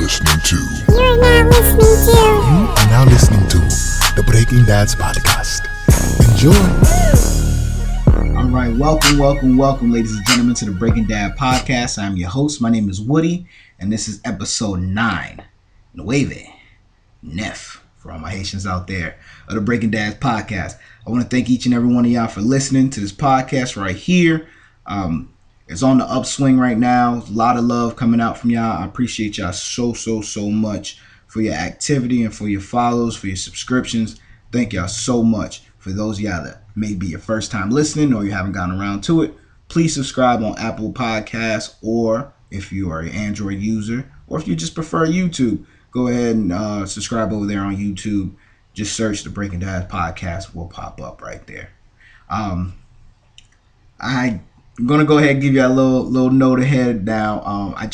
listening to. You're now listening to. You are now listening to the Breaking Dads podcast. Enjoy. All right, welcome, ladies and gentlemen, to the Breaking Dad podcast. I'm your host. My name is Woody, and this is episode 9. Nueve, Nef, for all my Haitians out there, of the Breaking Dads podcast. I want to thank each and every one of y'all for listening to this podcast right here. It's on the upswing right now. A lot of love coming out from y'all. I appreciate y'all so much for your activity and for your follows, for your subscriptions. Thank y'all so much. For those of y'all that may be your first time listening or you haven't gotten around to it, please subscribe on Apple Podcasts, or if you are an Android user, or if you just prefer YouTube, go ahead and subscribe over there on YouTube. Just search the Breaking Dads podcast. Will pop up right there. I'm gonna go ahead and give you a little note ahead now. I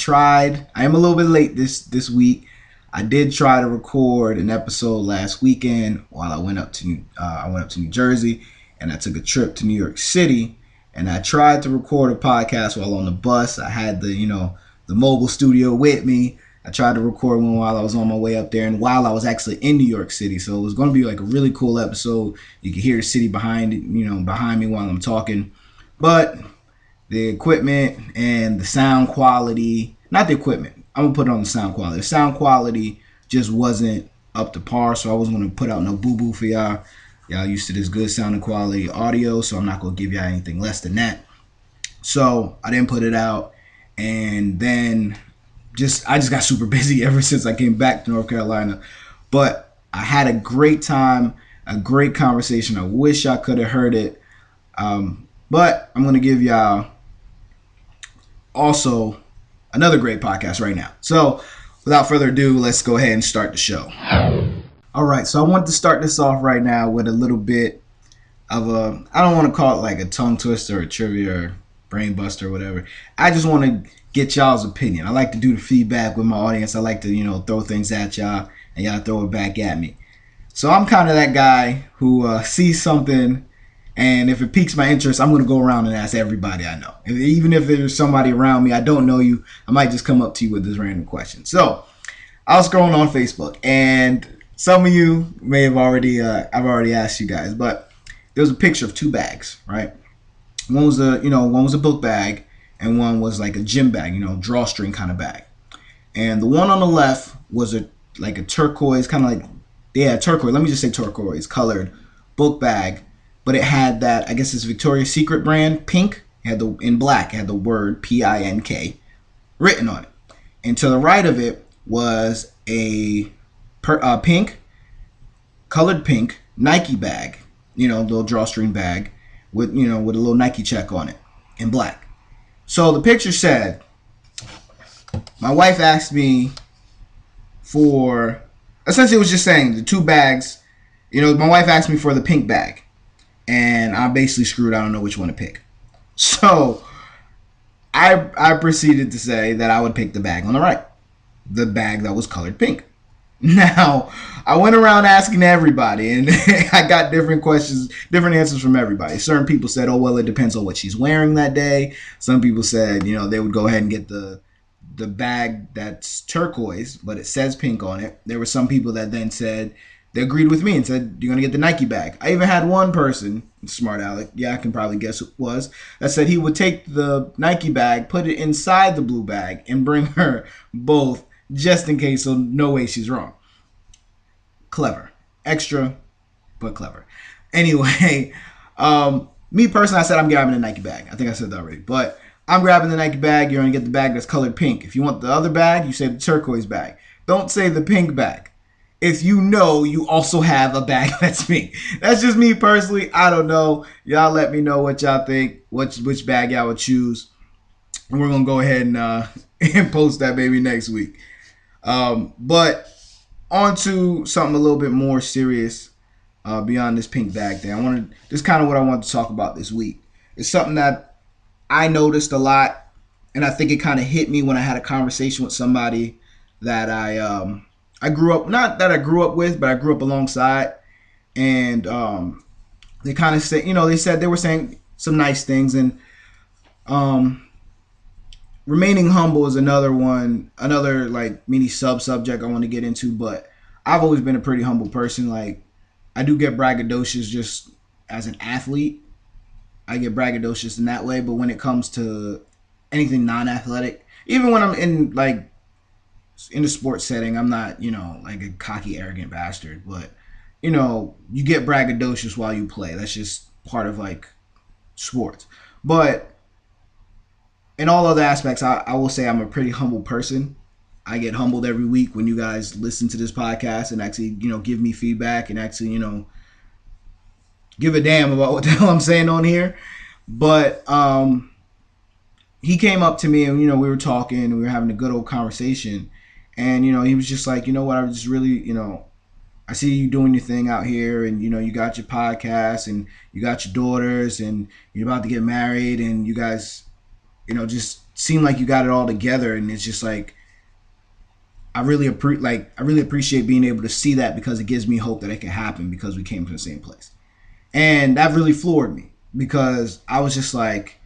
am a little bit late this week. I did try to record an episode last weekend while I went up to New Jersey, and I took a trip to New York City, and I tried to record a podcast while on the bus. I had the mobile studio with me. I tried to record one while I was on my way up there and while I was actually in New York City. So it was going to be like a really cool episode. You could hear the city behind me while I'm talking. But the equipment and the sound quality, not the equipment, I'm going to put it on the sound quality. The sound quality just wasn't up to par, so I wasn't going to put out no boo-boo for y'all. Y'all used to this good sounding quality audio, so I'm not going to give y'all anything less than that. So I didn't put it out, and then I just got super busy ever since I came back to North Carolina. But I had a great time, a great conversation. I wish I could have heard it. But I'm going to give y'all also another great podcast right now. So without further ado, let's go ahead and start the show. All right, so I want to start this off right now with a little bit of I don't want to call it like a tongue twister or trivia or brain buster or whatever. I just want to get y'all's opinion. I like to do the feedback with my audience. I like to, throw things at y'all and y'all throw it back at me. So I'm kind of that guy who sees something, and if it piques my interest, I'm going to go around and ask everybody I know. Even if there's somebody around me, I don't know you, I might just come up to you with this random question. So I was scrolling on Facebook, and some of you may have already, I've already asked you guys, but there was a picture of two bags, right? One was a book bag, and one was like a gym bag, drawstring kind of bag. And the one on the left was a turquoise, kind of like, turquoise, let me just say turquoise colored book bag. But it had that, I guess it's Victoria's Secret brand, pink. It had in black, it had the word P-I-N-K written on it. And to the right of it was a colored pink Nike bag, little drawstring bag with a little Nike check on it in black. So the picture said, my wife asked me for, essentially it was just saying the two bags, my wife asked me for the pink bag. And I'm basically screwed. I don't know which one to pick. So I proceeded to say that I would pick the bag on the right. The bag that was colored pink. Now, I went around asking everybody, and I got different questions, different answers from everybody. Certain people said, oh, well, it depends on what she's wearing that day. Some people said, they would go ahead and get the bag that's turquoise, but it says pink on it. There were some people that then said, they agreed with me and said, you're going to get the Nike bag. I even had one person, smart Alec, I can probably guess who it was, that said he would take the Nike bag, put it inside the blue bag, and bring her both just in case, so no way she's wrong. Clever. Extra, but clever. Anyway, me personally, I said I'm grabbing the Nike bag. I think I said that already. But I'm grabbing the Nike bag. You're going to get the bag that's colored pink. If you want the other bag, you say the turquoise bag. Don't say the pink bag. If you also have a bag that's pink. That's just me personally. I don't know. Y'all let me know what y'all think, which bag y'all would choose. And we're going to go ahead and post that baby next week. But on to something a little bit more serious beyond this pink bag thing. This is kind of what I wanted to talk about this week. It's something that I noticed a lot, and I think it kind of hit me when I had a conversation with somebody that I grew up, not that I grew up with, but I grew up alongside. And they kind of said, they were saying some nice things. And remaining humble is another one, another like mini subject I want to get into. But I've always been a pretty humble person. Like, I do get braggadocious just as an athlete. I get braggadocious in that way. But when it comes to anything non-athletic, even when I'm in like in a sports setting, I'm not, like a cocky, arrogant bastard. But you get braggadocious while you play. That's just part of like sports. But in all other aspects, I will say I'm a pretty humble person. I get humbled every week when you guys listen to this podcast and actually, give me feedback and actually, give a damn about what the hell I'm saying on here. But he came up to me and, we were talking and we were having a good old conversation. And, he was just like, you know what, I was just really, I see you doing your thing out here and, you got your podcast and you got your daughters and you're about to get married and you guys, just seem like you got it all together. And it's just like, I really appreciate being able to see that because it gives me hope that it can happen because we came from the same place. And that really floored me because I was just like,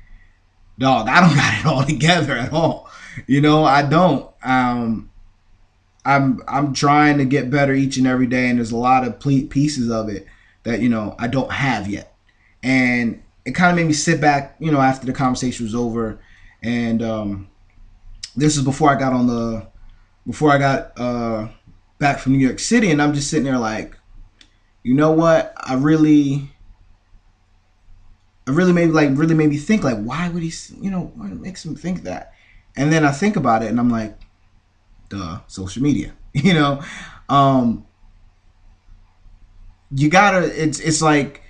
dog, I don't got it all together at all. I don't. I'm trying to get better each and every day, and there's a lot of pieces of it that I don't have yet. And it kind of made me sit back, after the conversation was over, and this is before I got back from New York City, and I'm just sitting there like, you know what? I really made me think like, why would he, what makes him think that? And then I think about it, and I'm like, duh, social media. You gotta. It's like.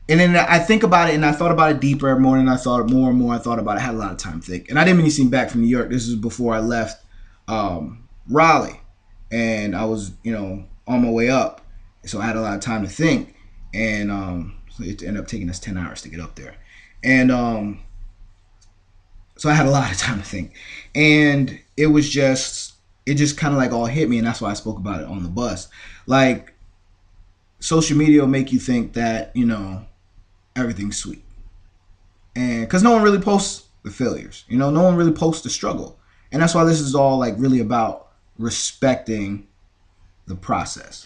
And then I think about it, and I thought about it deeper more, and I thought more and more. I thought about it. I had a lot of time to think, and I didn't mean to seem back from New York. This is before I left Raleigh, and I was, on my way up, so I had a lot of time to think, and so it ended up taking us 10 hours to get up there, and so I had a lot of time to think, and it just kind of like all hit me, and that's why I spoke about it on the bus. Like, social media will make you think that everything's sweet, and because no one really posts the failures, no one really posts the struggle, and that's why this is all like really about respecting the process.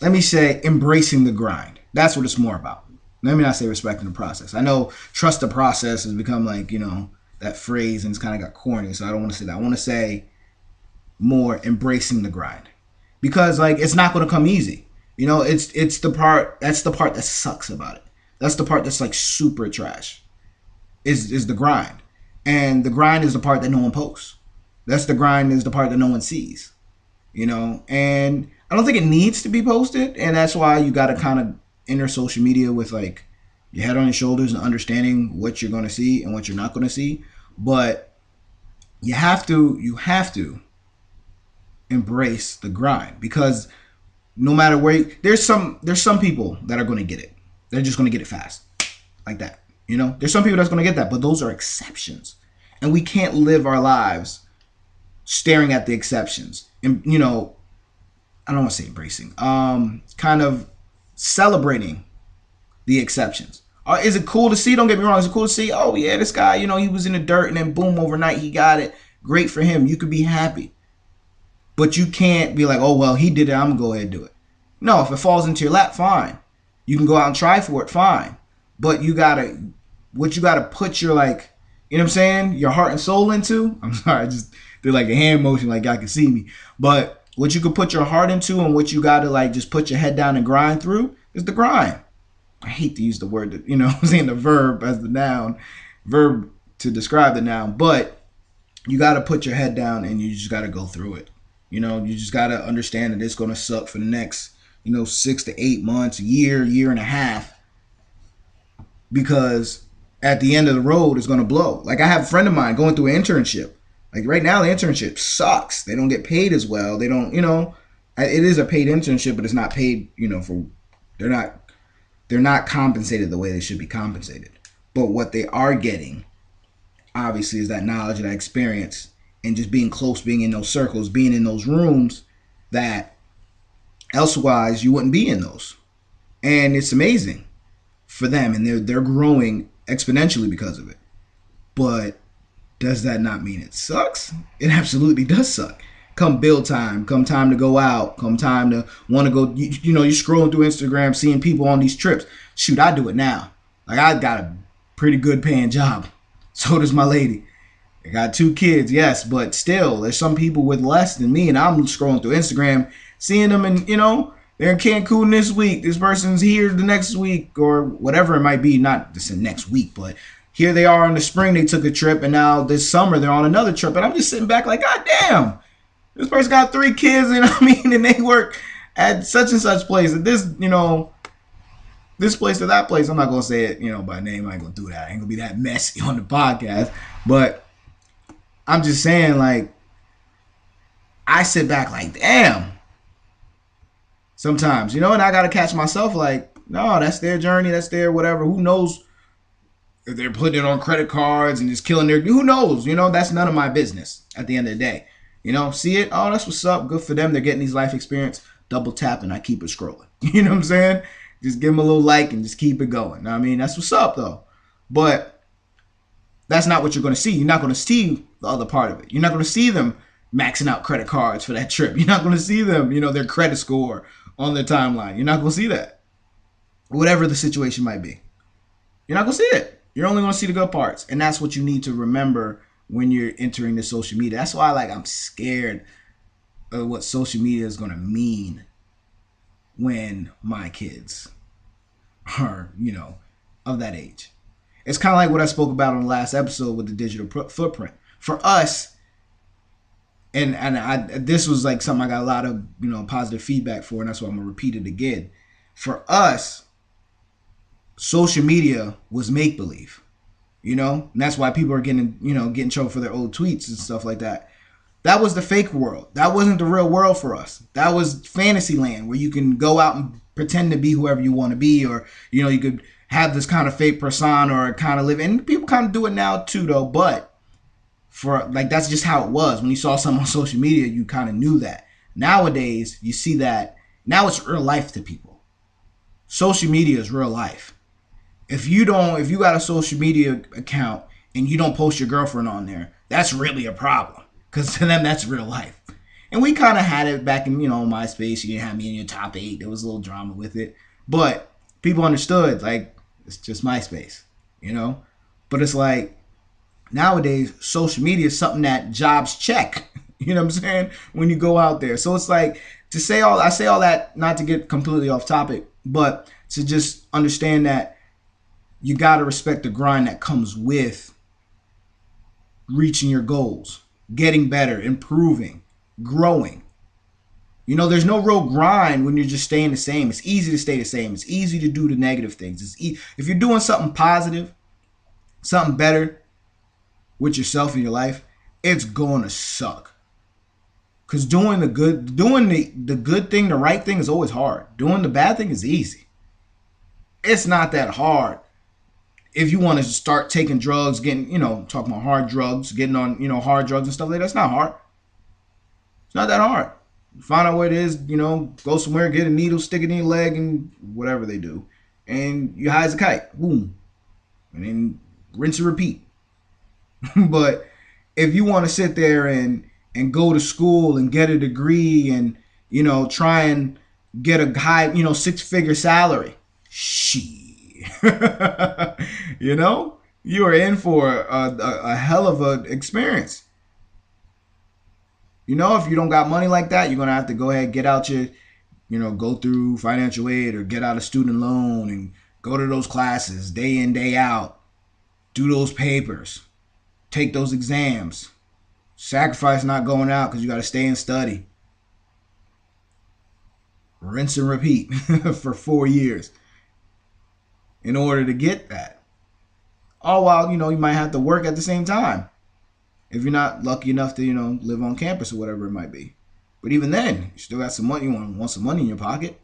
Let me say embracing the grind. That's what it's more about. Let me not say respecting the process. I know trust the process has become like that phrase, and it's kind of got corny, so I don't want to say that. I want to say more embracing the grind, because like it's not going to come easy. It's the part that sucks about it. That's the part that's like super trash. Is the grind. And the grind is the part that no one posts. That's the grind is the part that no one sees. And I don't think it needs to be posted, and that's why you got to kind of enter social media with like your head on your shoulders and understanding what you're going to see and what you're not going to see. But you have to embrace the grind, because no matter where there's some people that are going to get it. They're just going to get it fast like that. There's some people that's going to get that, but those are exceptions, and we can't live our lives staring at the exceptions. And I don't want to say embracing, kind of celebrating the exceptions. Is it cool to see? Don't get me wrong. Is it cool to see? Oh yeah, this guy, he was in the dirt and then boom, overnight he got it. Great for him. You could be happy. But you can't be like, oh, well, he did it, I'm going to go ahead and do it. No, if it falls into your lap, fine. You can go out and try for it, fine. But you got to put your, like, what I'm saying, your heart and soul into. I'm sorry, I just did like a hand motion like y'all can see me. But what you could put your heart into and what you got to, like, just put your head down and grind through is the grind. I hate to use the word, I'm saying the verb as the noun, verb to describe the noun. But you got to put your head down and you just got to go through it. You just got to understand that it's going to suck for the next, 6 to 8 months, year and a half. Because at the end of the road, it's going to blow. Like, I have a friend of mine going through an internship. Like, right now, the internship sucks. They don't get paid as well. They don't, it is a paid internship, but it's not paid, they're not compensated the way they should be compensated. But what they are getting, obviously, is that knowledge and that experience, and just being close, being in those circles, being in those rooms that elsewise you wouldn't be in those. And it's amazing for them, and they're growing exponentially because of it. But does that not mean it sucks? It absolutely does suck. Come bill time, come time to go out, come time to want to go, you're scrolling through Instagram, seeing people on these trips. Shoot, I do it now. Like, I got a pretty good paying job. So does my lady. I got 2 kids, yes, but still, there's some people with less than me, and I'm scrolling through Instagram, seeing them, and, they're in Cancun this week. This person's here the next week, or whatever it might be. Not just the next week, but here they are in the spring. They took a trip, and now this summer they're on another trip. And I'm just sitting back like, God damn, this person got 3 kids, and they work at such and such place. At this, this place to that place. I'm not gonna say it, by name. I ain't gonna do that. I ain't gonna be that messy on the podcast. But I'm just saying, like, I sit back like, damn. Sometimes, and I got to catch myself like, no, that's their journey. That's their whatever. Who knows if they're putting it on credit cards and just killing who knows? That's none of my business at the end of the day. See it? Oh, that's what's up. Good for them. They're getting these life experience. Double tap and I keep it scrolling. You know what I'm saying? Just give them a little like and just keep it going. That's what's up though. But that's not what you're going to see. You're not going to see the other part of it. You're not going to see them maxing out credit cards for that trip. You're not going to see them, their credit score on their timeline. You're not going to see that. Whatever the situation might be. You're not going to see it. You're only going to see the good parts. And that's what you need to remember when you're entering the social media. That's why I'm scared of what social media is going to mean when my kids are, of that age. It's kind of like what I spoke about on the last episode with the digital footprint. For us, and this was like something I got a lot of positive feedback for, and that's why I'm gonna repeat it again. For us, social media was make believe, and that's why people are getting in trouble for their old tweets and stuff like that. That was the fake world. That wasn't the real world for us. That was fantasy land where you can go out and pretend to be whoever you want to be, or you could have this kind of fake persona or kind of live. And people kind of do it now too, though. But that's just how it was. When you saw something on social media, you kind of knew that. Nowadays, you see that. Now it's real life to people. Social media is real life. If you got a social media account and you don't post your girlfriend on there, that's really a problem. Because to them, that's real life. And we kind of had it back in, MySpace. You didn't have me in your top 8. There was a little drama with it. But people understood, like, it's just MySpace, But it's like, nowadays, social media is something that jobs check. You know what I'm saying? When you go out there. So it's like, I say all that, not to get completely off topic, but to just understand that you got to respect the grind that comes with reaching your goals, getting better, improving, growing. There's no real grind when you're just staying the same. It's easy to stay the same. It's easy to do the negative things. If you're doing something positive, something better with yourself in your life, it's going to suck. Because doing the good thing, the right thing is always hard. Doing the bad thing is easy. It's not that hard. If you want to start taking drugs, getting, talking about hard drugs, getting on, hard drugs and stuff like that, that's not hard. It's not that hard. Find out what it is, go somewhere, get a needle, stick it in your leg, and whatever they do. And you high as a kite. Boom. And then rinse and repeat. But if you want to sit there and go to school and get a degree and, try and get a high, 6-figure salary, you are in for a hell of an experience. If you don't got money like that, you're going to have to go ahead, get out your, go through financial aid or get out a student loan and go to those classes day in, day out, do those papers, take those exams, sacrifice not going out because you got to stay and study. Rinse and repeat for 4 years in order to get that. All while, you might have to work at the same time. If you're not lucky enough to, live on campus or whatever it might be. But even then, you still got some money. You want some money in your pocket.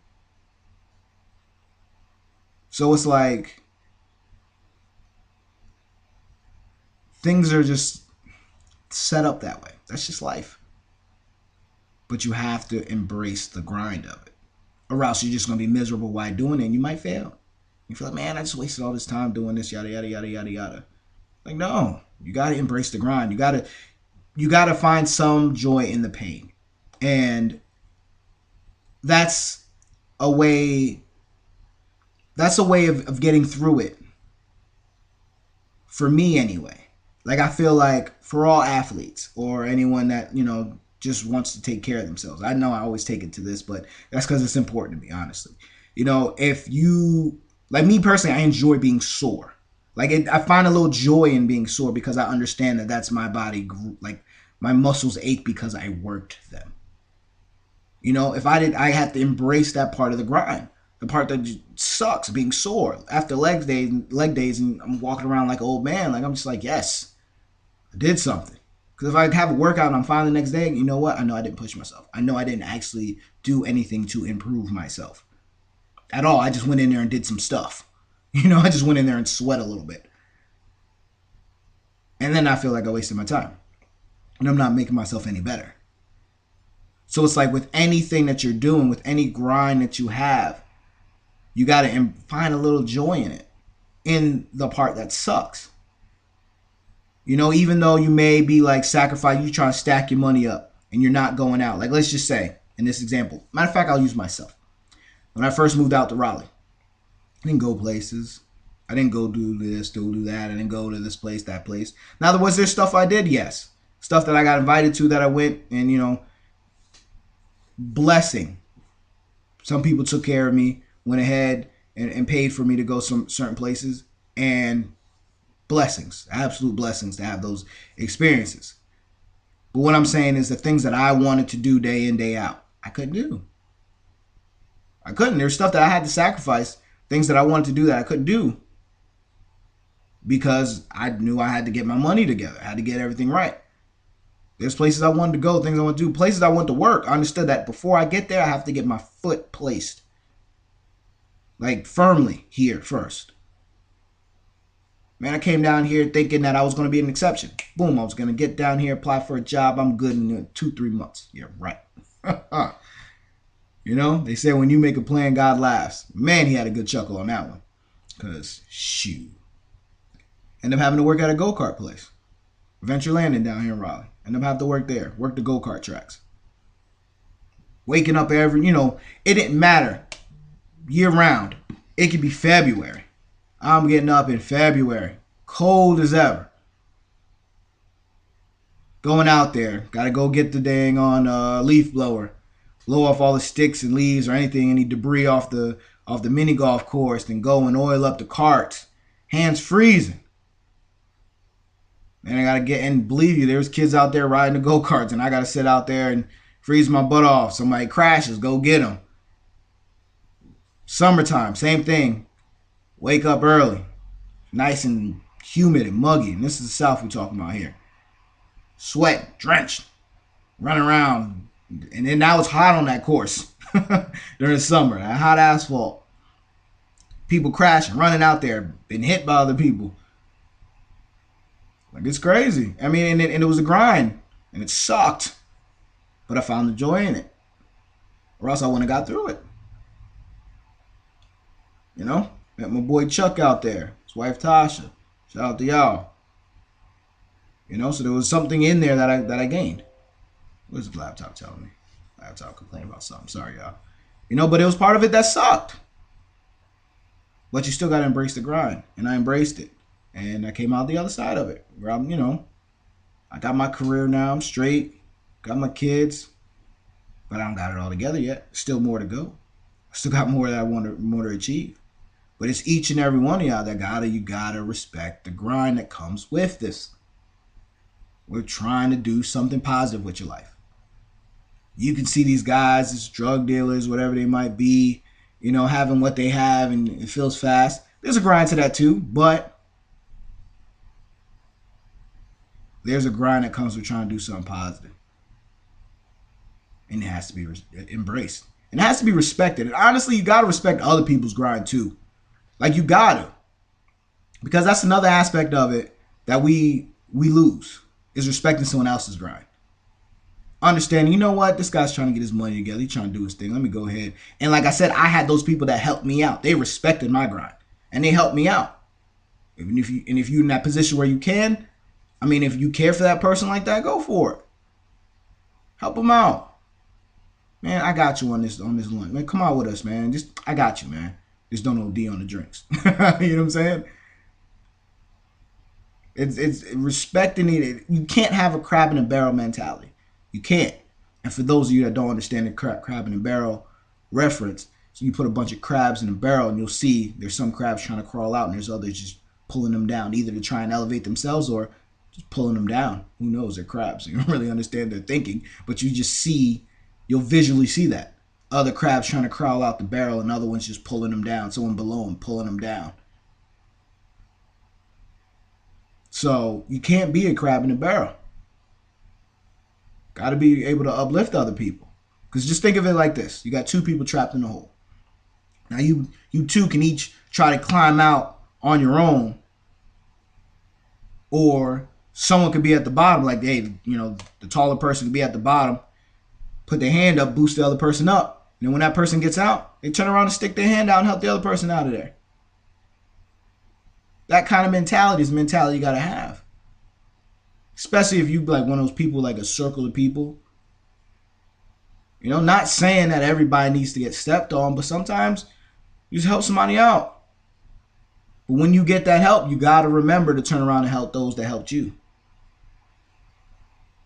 So it's like, things are just set up that way. That's just life. But you have to embrace the grind of it. Or else you're just going to be miserable while doing it and you might fail. You feel like, man, I just wasted all this time doing this, yada yada yada yada yada. Like, no, you gotta embrace the grind. You gotta find some joy in the pain, and that's a way. That's a way of getting through it. For me, anyway. Like, I feel like for all athletes or anyone that just wants to take care of themselves. I know I always take it to this, but that's because it's important to me, honestly. If you, like me personally, I enjoy being sore. Like, I find a little joy in being sore because I understand that that's my body. Like, my muscles ache because I worked them. If I had to embrace that part of the grind. The part that sucks, being sore after leg days, and I'm walking around like an old man. Like, I'm just like, yes, I did something. Because if I have a workout and I'm fine the next day, you know what? I know I didn't push myself. I know I didn't actually do anything to improve myself at all. I just went in there and did some stuff. I just went in there and sweat a little bit. And then I feel like I wasted my time. And I'm not making myself any better. So it's like with anything that you're doing, with any grind that you have, you got to find a little joy in it, in the part that sucks. Even though you may be like sacrificing, you trying to stack your money up and you're not going out. Like, let's just say, in this example, matter of fact, I'll use myself. When I first moved out to Raleigh, I didn't go places. I didn't go do this, do that. I didn't go to this place, that place. Now, was there stuff I did? Yes. Stuff that I got invited to that I went and, blessing. Some people took care of me. Went ahead and paid for me to go some certain places, and blessings, absolute blessings to have those experiences. But what I'm saying is the things that I wanted to do day in, day out, I couldn't do. I couldn't. There's stuff that I had to sacrifice, things that I wanted to do that I couldn't do because I knew I had to get my money together. I had to get everything right. There's places I wanted to go, things I want to do, places I want to work. I understood that before I get there, I have to get my foot placed. Like, firmly here first. Man, I came down here thinking that I was going to be an exception. Boom, I was going to get down here, apply for a job. I'm good in 2-3 months. Yeah, right. They say when you make a plan, God laughs. Man, he had a good chuckle on that one. Because, shoot. Ended up having to work at a go-kart place. Venture Landing down here in Raleigh. Ended up having to work there. Work the go-kart tracks. Waking up it didn't matter. Year round. It could be February. I'm getting up in February. Cold as ever. Going out there. Got to go get the dang on leaf blower. Blow off all the sticks and leaves or anything, any debris off the mini golf course. Then go and oil up the carts. Hands freezing. And I got to get, and believe you, there's kids out there riding the go-karts. And I got to sit out there and freeze my butt off. Somebody crashes. Go get them. Summertime, same thing. Wake up early. Nice and humid and muggy. And this is the South we're talking about here. Sweat, drenched, running around. And then now it's hot on that course during the summer. That hot asphalt. People crashing, running out there, been hit by other people. Like, it's crazy. I mean, and it was a grind. And it sucked. But I found the joy in it. Or else I wouldn't have got through it. Met my boy Chuck out there. His wife Tasha. Shout out to y'all. So there was something in there that I gained. What is the laptop telling me? Laptop complaining about something. Sorry, y'all. But it was part of it that sucked. But you still got to embrace the grind. And I embraced it. And I came out the other side of it. Where I'm, I got my career now. I'm straight. Got my kids. But I don't got it all together yet. Still more to go. I still got more that I want more to achieve. But it's each and every one of y'all that you gotta respect the grind that comes with this. We're trying to do something positive with your life. You can see these guys as drug dealers, whatever they might be, having what they have and it feels fast. There's a grind to that too, but there's a grind that comes with trying to do something positive. And it has to be embraced. And it has to be respected. And honestly, you gotta respect other people's grind too. Like, you gotta. Because that's another aspect of it that we lose, is respecting someone else's grind. Understanding, you know what? This guy's trying to get his money together. He's trying to do his thing. Let me go ahead. And like I said, I had those people that helped me out. They respected my grind. and they help me out. If you're in that position where you can, I mean, if you care for that person like that, go for it. Help them out. Man, I got you on this lunch. Man, come out with us, man. I got you, man. Just don't OD on the drinks. You know what I'm saying? It's respecting it. You can't have a crab in a barrel mentality. You can't. And for those of you that don't understand the crab in a barrel reference, so you put a bunch of crabs in a barrel and you'll see there's some crabs trying to crawl out and there's others just pulling them down, either to try and elevate themselves or just pulling them down. Who knows? They're crabs. You don't really understand their thinking, but you'll visually see that. Other crabs trying to crawl out the barrel and other ones just pulling them down. Someone below them pulling them down. So you can't be a crab in a barrel. Got to be able to uplift other people. Because just think of it like this. You got two people trapped in a hole. Now you two can each try to climb out on your own. Or someone could be at the bottom. Like, hey, the taller person could be at the bottom. Put their hand up, boost the other person up. And then when that person gets out, they turn around and stick their hand out and help the other person out of there. That kind of mentality is the mentality you got to have. Especially if you like one of those people, like a circle of people. Not saying that everybody needs to get stepped on, but sometimes you just help somebody out. But when you get that help, you got to remember to turn around and help those that helped you.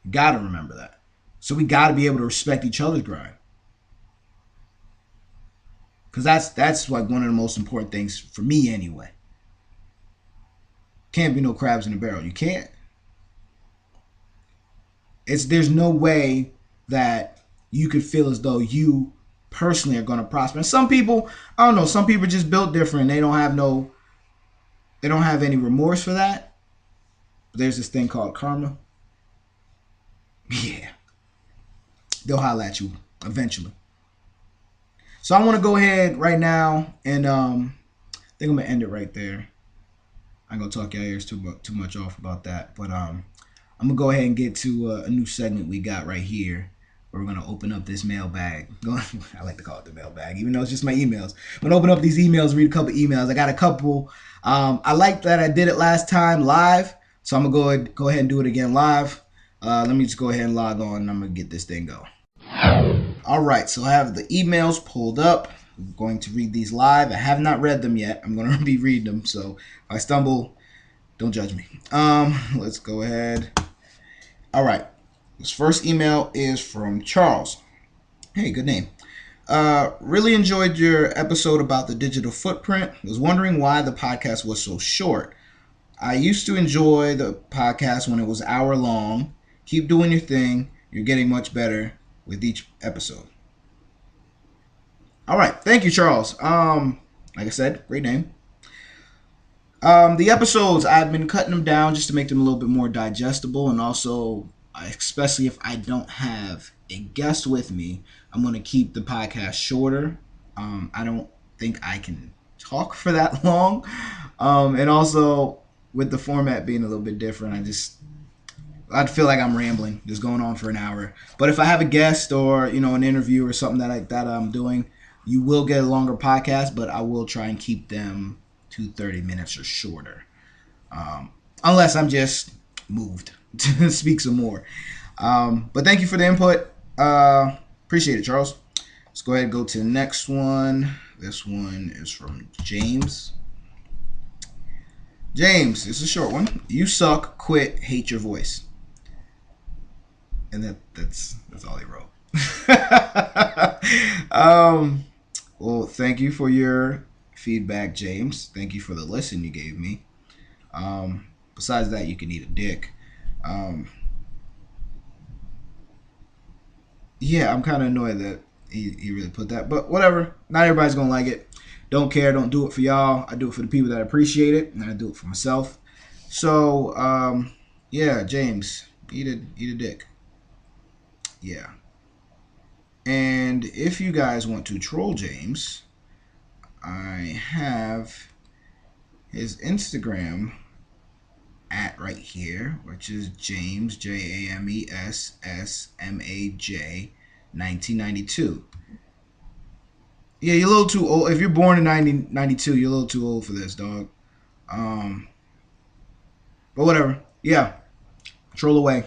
You got to remember that. So we got to be able to respect each other's grind. Because that's like one of the most important things for me anyway. Can't be no crabs in a barrel. You can't. There's no way that you could feel as though you personally are going to prosper. And some people, I don't know, some people are just built different. They don't have any remorse for that. But there's this thing called karma. Yeah. They'll holler at you eventually. So I want to go ahead right now and I think I'm going to end it right there. I'm going to talk your ears too much off about that. But I'm going to go ahead and get to a new segment we got right here. Where we're going to open up this mailbag. I like to call it the mailbag, even though it's just my emails. I'm going to open up these emails, read a couple emails. I got a couple. I like that I did it last time live. So I'm going to go ahead and do it again live. Let me just go ahead and log on and I'm going to get this thing going. All right, so I have the emails pulled up. I'm going to read these live. I have not read them yet. I'm going to be reading them. So if I stumble, don't judge me. Let's go ahead. All right. This first email is from Charles. Hey, good name. Really enjoyed your episode about the digital footprint. Was wondering why the podcast was so short. I used to enjoy the podcast when it was hour long. Keep doing your thing. You're getting much better with each episode. All right. Thank you, Charles. Like I said, great name. The episodes, I've been cutting them down just to make them a little bit more digestible, and also, especially if I don't have a guest with me, I'm going to keep the podcast shorter. I don't think I can talk for that long. And also, with the format being a little bit different, I'd feel like I'm rambling, just going on for an hour. But if I have a guest or, an interview or something that I'm doing, you will get a longer podcast, but I will try and keep them to 30 minutes or shorter. Unless I'm just moved to speak some more. But thank you for the input. Appreciate it, Charles. Let's go ahead and go to the next one. This one is from James. James, it's a short one. You suck, quit, hate your voice. And that's all he wrote. Well, thank you for your feedback, James. Thank you for the listen you gave me. Besides that, you can eat a dick. Yeah, I'm kind of annoyed that he really put that. But whatever. Not everybody's going to like it. Don't care. Don't do it for y'all. I do it for the people that appreciate it. And I do it for myself. So, yeah, James, eat a dick. Yeah. And if you guys want to troll James, I have his Instagram at right here, which is James, JamesSSMAJ 1992. Yeah, you're a little too old. If you're born in 92, you're a little too old for this, dog. But whatever. Yeah, troll away,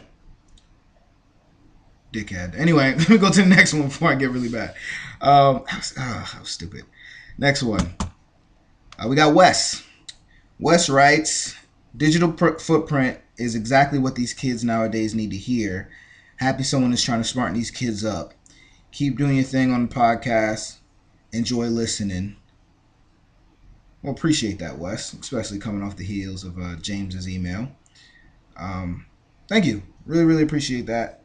dickhead. Anyway, let me go to the next one before I get really bad. That was stupid. Next one. We got Wes. Wes writes, digital footprint is exactly what these kids nowadays need to hear. Happy someone is trying to smarten these kids up. Keep doing your thing on the podcast. Enjoy listening. Well, appreciate that, Wes, especially coming off the heels of James's email. Thank you. Really, really appreciate that.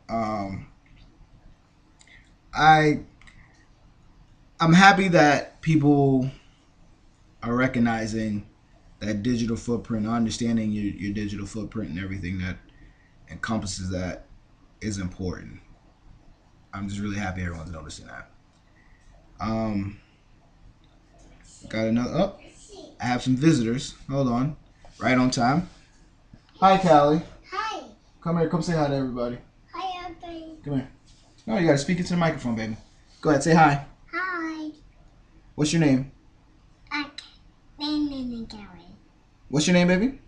I'm happy that people are recognizing that digital footprint, understanding your digital footprint and everything that encompasses that is important. I'm just really happy everyone's noticing that. Got another. Oh, I have some visitors. Hold on. Right on time. Hi, Callie. Hi. Come here. Come say hi to everybody. Hi, everybody. Come here. No, you gotta speak into the microphone, baby. Go ahead. Say hi. Hi. What's your name? Okay. My name is Gary. What's your name, baby?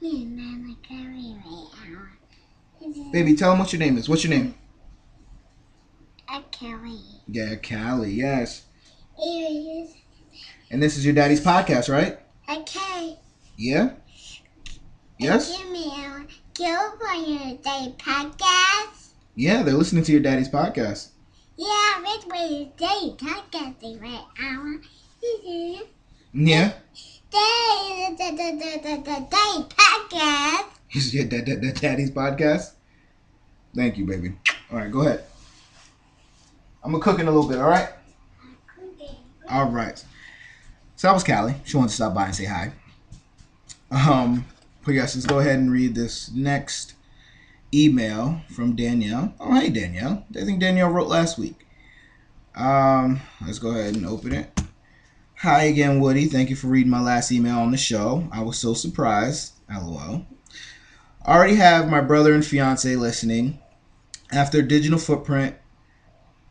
My name is Gary right now. Baby, tell them what your name is. What's your name? Gary. Yeah, Callie. Yes. It is. And this is your daddy's podcast, right? Okay. Yeah. Yes. Give me a go for your day podcast. Yeah, they're listening to your daddy's podcast. Yeah, which way is day podcasting right now? Yeah. Day podcast. Is your daddy's podcast? Thank you, baby. All right, go ahead. I'm gonna cook in a little bit. All right. All right. So that was Callie. She wanted to stop by and say hi. But yes, let's go ahead and read this next email from Danielle. Oh, hey Danielle. I think Danielle wrote last week. Let's go ahead and open it. Hi again, Woody. Thank you for reading my last email on the show. I was so surprised. LOL. I already have my brother and fiance listening. After digital footprint,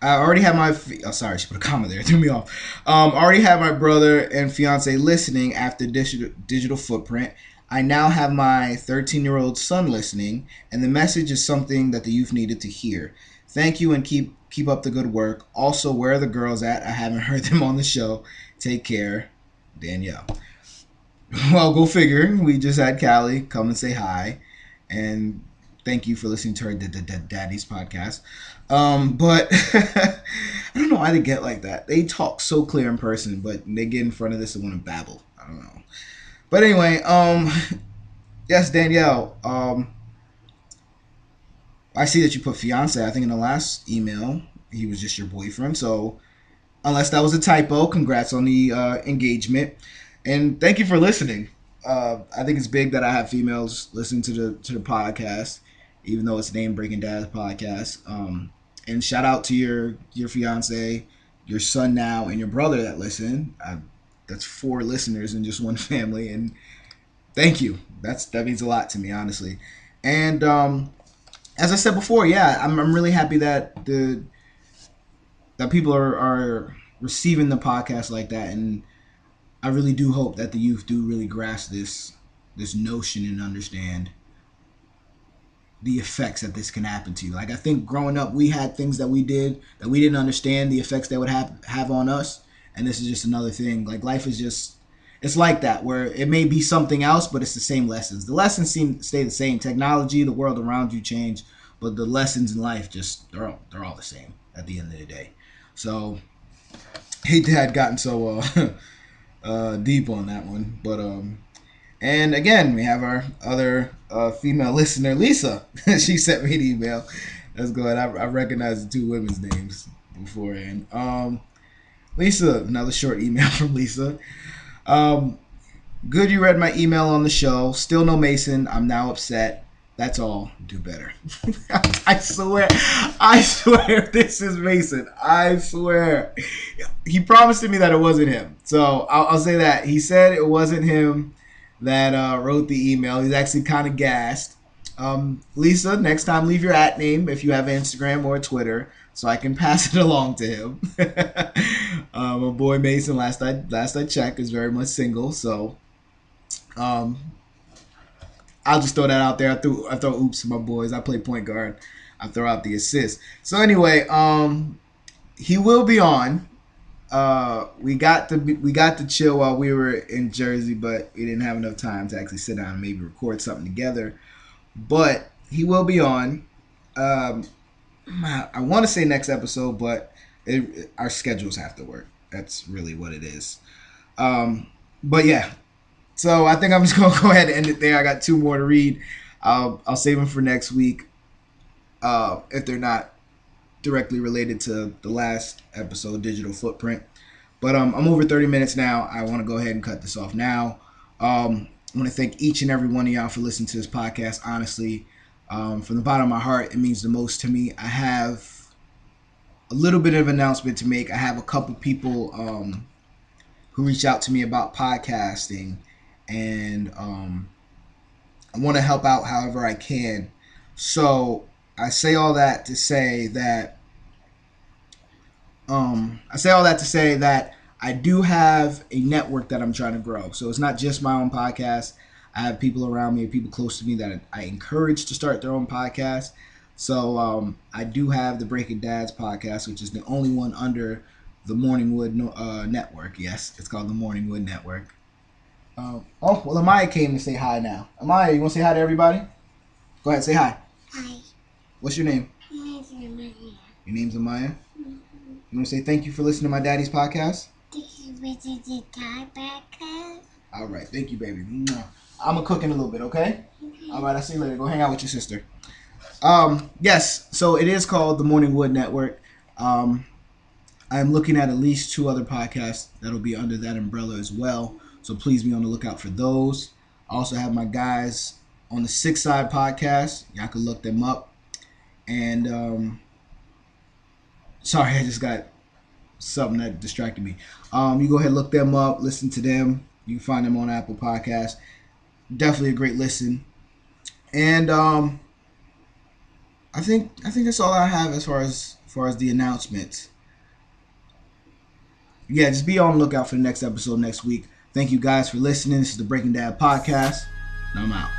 I already have my. Oh, sorry, she put a comma there. It threw me off. Already have my brother and fiance listening after digital footprint. I now have my 13-year-old son listening, and the message is something that the youth needed to hear. Thank you and keep up the good work. Also, where are the girls at? I haven't heard them on the show. Take care, Danielle. Well, go figure. We just had Callie come and say hi, and thank you for listening to her daddy's podcast. But I don't know why they get like that. They talk so clear in person, but they get in front of this and want to babble. I don't know. But anyway, yes, Danielle. I see that you put fiance. I think in the last email, he was just your boyfriend. So unless that was a typo, congrats on the engagement. And thank you for listening. I think it's big that I have females listen to the podcast, even though it's named Breaking Dad's Podcast. And shout out to your fiance, your son now, and your brother that listen. That's 4 listeners in just one family, and thank you. That means a lot to me, honestly. And as I said before, yeah, I'm really happy that that people are receiving the podcast like that, and I really do hope that the youth do really grasp this notion and understand the effects that this can happen to you. Like, I think growing up, we had things that we did that we didn't understand the effects that would have on us. And this is just another thing. Like, life is just, it's like that, where it may be something else, but it's the same lessons. The lessons stay the same. Technology, the world around you change, but the lessons in life just, they're all the same at the end of the day. So, hate to have gotten so deep on that one. But, and again, we have our other female listener, Lisa. She sent me an email. Let's go ahead. I recognize the 2 women's names beforehand. Lisa, another short email from Lisa. Good you read my email on the show. Still no Mason. I'm now upset. That's all. Do better. I swear this is Mason. I swear. He promised to me that it wasn't him. So I'll say that. He said it wasn't him that wrote the email. He's actually kind of gassed. Lisa, next time leave your @ name if you have Instagram or Twitter, so I can pass it along to him. My boy Mason, last I checked, is very much single, so I'll just throw that out there. I throw oops to my boys. I play point guard. I throw out the assist. So anyway, he will be on. We got to chill while we were in Jersey, but we didn't have enough time to actually sit down and maybe record something together. But he will be on. I want to say next episode, but our schedules have to work. That's really what it is. But yeah, so I think I'm just gonna go ahead and end it there. I got 2 more to read. I'll save them for next week if they're not directly related to the last episode, Digital Footprint. But I'm over 30 minutes now. I want to go ahead and cut this off now. I want to thank each and every one of y'all for listening to this podcast. Honestly, from the bottom of my heart, it means the most to me. I have a little bit of an announcement to make. I have a couple people who reached out to me about podcasting, and I want to help out however I can. So I say all that to say that I do have a network that I'm trying to grow. So it's not just my own podcast. I have people around me, people close to me that I encourage to start their own podcast. So I do have the Breaking Dads podcast, which is the only one under the Morningwood Network. Yes, it's called the Morningwood Network. Well, Amaya came to say hi now. Amaya, you want to say hi to everybody? Go ahead, say hi. Hi. What's your name? My name's Amaya. Your name's Amaya? You want to say thank you for listening to my daddy's podcast? This is the Thai podcast. All right. Thank you, baby. Mwah. I'm going to cook in a little bit, okay? All right. I'll see you later. Go hang out with your sister. Yes. So it is called the Morningwood Network. I'm looking at least 2 other podcasts that'll be under that umbrella as well. So please be on the lookout for those. I also have my guys on the Six Side podcast. Y'all can look them up. And sorry, I just got something that distracted me. You go ahead and look them up, listen to them. You can find them on Apple Podcasts. Definitely a great listen. And I think that's all I have as far as the announcements. Yeah, just be on the lookout for the next episode next week. Thank you guys for listening. This is the Breaking Dad Podcast, and I'm out.